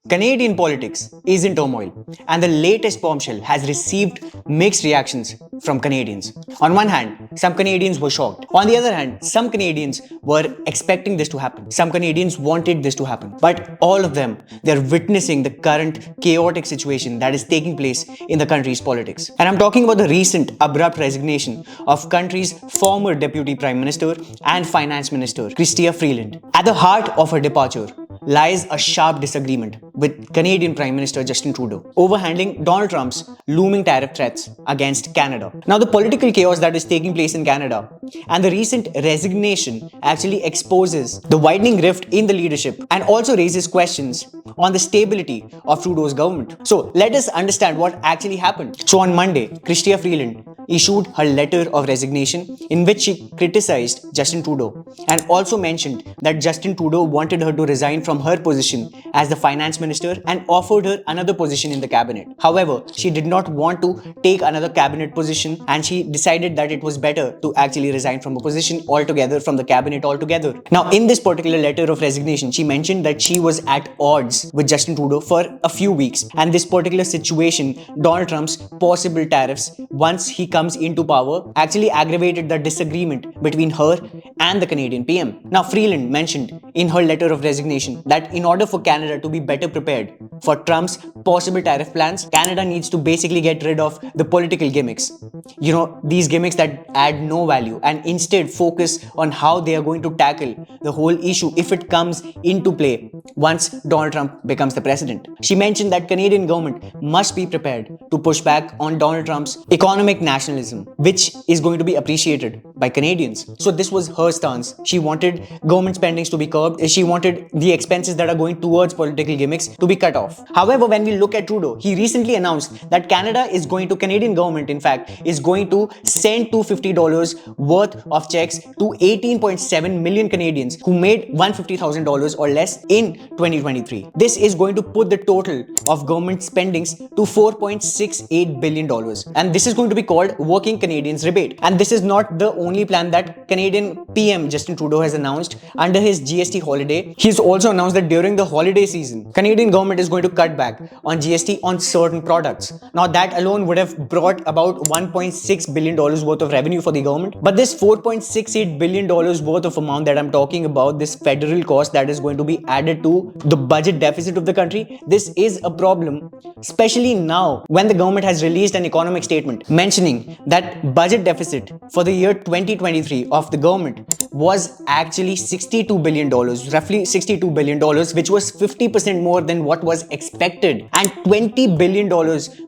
Canadian politics is in turmoil, and the latest bombshell has received mixed reactions from Canadians. On one hand, some Canadians were shocked. On the other hand, some Canadians were expecting this to happen. Some Canadians wanted this to happen. But all of them, they're witnessing the current chaotic situation that is taking place in the country's politics. And I'm talking about the recent abrupt resignation of country's former Deputy Prime Minister and Finance Minister, Chrystia Freeland. At the heart of her departure lies a sharp disagreement with Canadian Prime Minister Justin Trudeau over handling Donald Trump's looming tariff threats against Canada. Now, the political chaos that is taking place in Canada and the recent resignation actually exposes the widening rift in the leadership and also raises questions on the stability of Trudeau's government. So, let us understand what actually happened. So, on Monday, Chrystia Freeland issued her letter of resignation in which she criticized Justin Trudeau and also mentioned that Justin Trudeau wanted her to resign from her position as the finance minister and offered her another position in the cabinet. However, she did not want to take another cabinet position and she decided that it was better to actually resign from a position altogether, from the cabinet altogether. Now, in this particular letter of resignation, she mentioned that she was at odds with Justin Trudeau for a few weeks, and this particular situation, Donald Trump's possible tariffs, once he comes into power, actually aggravated the disagreement between her and the Canadian PM. Now, Freeland mentioned in her letter of resignation that in order for Canada to be better prepared for Trump's possible tariff plans, Canada needs to basically get rid of the political gimmicks. You know, these gimmicks that add no value, and instead focus on how they are going to tackle the whole issue if it comes into play once Donald Trump becomes the president. She mentioned that Canadian government must be prepared to push back on Donald Trump's economic nationalism, which is going to be appreciated by Canadians. So this was her stance. She wanted government spendings to be curbed. She wanted the expenses that are going towards political gimmicks to be cut off. However, when we look at Trudeau, he recently announced that Canadian government in fact is going to send $250 worth of checks to 18.7 million Canadians who made $150,000 or less in 2023. This is going to put the total of government spendings to $4.68 billion. And this is going to be called Working Canadians Rebate. And this is not the only plan that Canadian PM Justin Trudeau has announced under his GST holiday. He's also announced that during the holiday season, Canadian government is going to cut back on GST on certain products. Now, that alone would have brought about $1.6 billion worth of revenue for the government. But this $4.68 billion worth of amount that I'm talking about, this federal cost that is going to be added to the budget deficit of the country, this is a problem, especially now when the government has released an economic statement mentioning that budget deficit for the year 2023 of the government was actually $62 billion, roughly $62 billion, which was 50% more than what was expected and $20 billion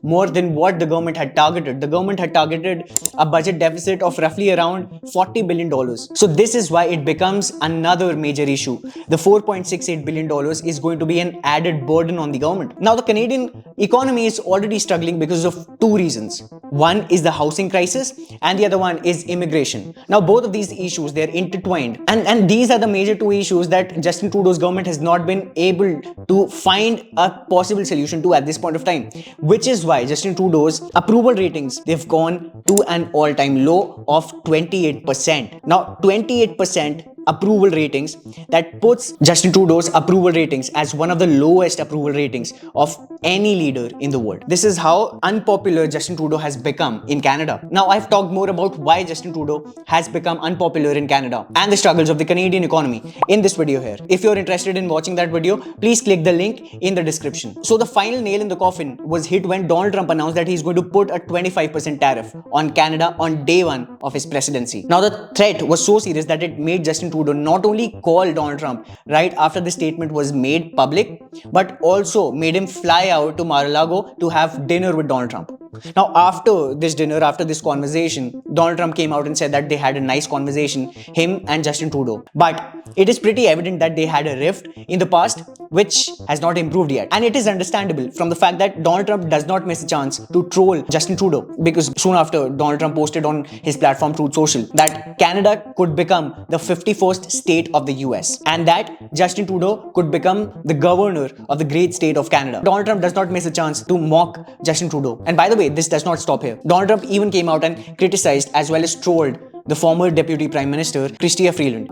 more than what the government had targeted. The government had targeted a budget deficit of roughly around $40 billion. So this is why it becomes another major issue. The $4.68 billion is going to be an added burden on the government. Now, the Canadian economy is already struggling because of two reasons. One is the housing crisis and the other one is immigration. Now, both of these issues, they're intertwined, and these are the major two issues that Justin Trudeau's government has not been able to find a possible solution to at this point of time, which is why Justin Trudeau's approval ratings, they've gone to an all-time low of 28%. Now, 28% approval ratings, that puts Justin Trudeau's approval ratings as one of the lowest approval ratings of any leader in the world. This is how unpopular Justin Trudeau has become in Canada. Now, I've talked more about why Justin Trudeau has become unpopular in Canada and the struggles of the Canadian economy in this video here. If you're interested in watching that video, please click the link in the description. So the final nail in the coffin was hit when Donald Trump announced that he's going to put a 25% tariff on Canada on day one of his presidency. Now, the threat was so serious that it made Justin Trudeau not only call Donald Trump right after the statement was made public, but also made him fly out to Mar-a-Lago to have dinner with Donald Trump. Now, after this dinner, after this conversation, Donald Trump came out and said that they had a nice conversation, him and Justin Trudeau. But it is pretty evident that they had a rift in the past, which has not improved yet. And it is understandable from the fact that Donald Trump does not miss a chance to troll Justin Trudeau, because soon after, Donald Trump posted on his platform Truth Social that Canada could become the 51st state of the US and that Justin Trudeau could become the governor of the great state of Canada. Donald Trump does not miss a chance to mock Justin Trudeau. And by the way, this does not stop here. Donald Trump even came out and criticized as well as trolled the former Deputy Prime Minister, Chrystia Freeland.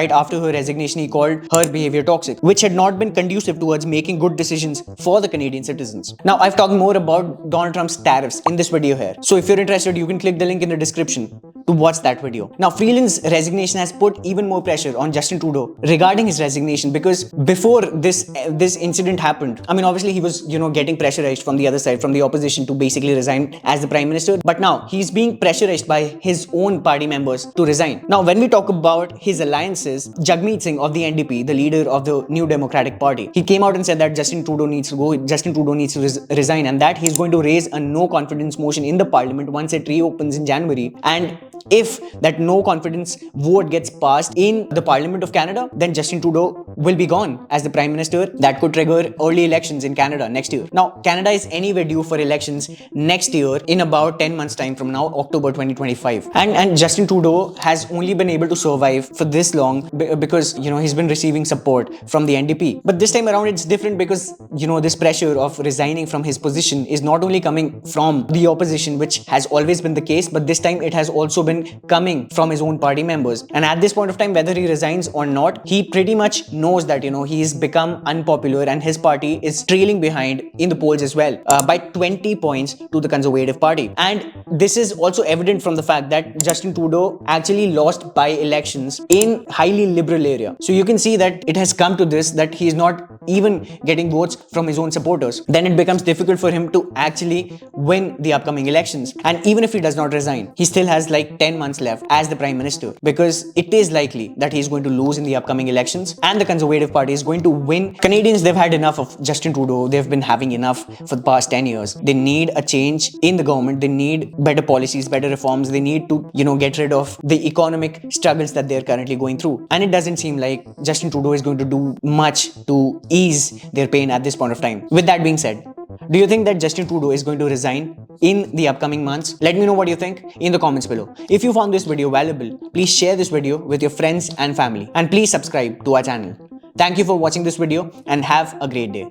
Right after her resignation, he called her behavior toxic, which had not been conducive towards making good decisions for the Canadian citizens. Now, I've talked more about Donald Trump's tariffs in this video here. So if you're interested, you can click the link in the description to watch that video. Now, Freeland's resignation has put even more pressure on Justin Trudeau regarding his resignation, because before this incident happened, obviously he was, getting pressurized from the other side, from the opposition, to basically resign as the Prime Minister. But now he's being pressurized by his own party members to resign. Now, when we talk about his alliances, Jagmeet Singh of the NDP, the leader of the New Democratic Party, he came out and said that Justin Trudeau needs to go, Justin Trudeau needs to resign, and that he's going to raise a no confidence motion in the parliament once it reopens in January. And if that no confidence vote gets passed in the Parliament of Canada, then Justin Trudeau will be gone as the Prime Minister. That could trigger early elections in Canada next year. Now, Canada is anyway due for elections next year in about 10 months time from now, October 2025. And Justin Trudeau has only been able to survive for this long because, he's been receiving support from the NDP. But this time around, it's different because, this pressure of resigning from his position is not only coming from the opposition, which has always been the case, but this time it has also been coming from his own party members. And at this point of time, whether he resigns or not, he pretty much knows that, he's become unpopular and his party is trailing behind in the polls as well by 20 points to the Conservative Party. And this is also evident from the fact that Justin Trudeau actually lost by elections in highly liberal area. So you can see that it has come to this, that he is not even getting votes from his own supporters. Then it becomes difficult for him to actually win the upcoming elections. And even if he does not resign, he still has like 10 months left as the Prime Minister, because it is likely that he's going to lose in the upcoming elections and the Conservative Party is going to win. Canadians, they've had enough of Justin Trudeau. They've been having enough for the past 10 years. They need a change in the government. They need better policies, better reforms. They need to, get rid of the economic struggles that they're currently going through. And it doesn't seem like Justin Trudeau is going to do much to ease their pain at this point of time. With that being said, do you think that Justin Trudeau is going to resign in the upcoming months? Let me know what you think in the comments below. If you found this video valuable, please share this video with your friends and family. And please subscribe to our channel. Thank you for watching this video and have a great day.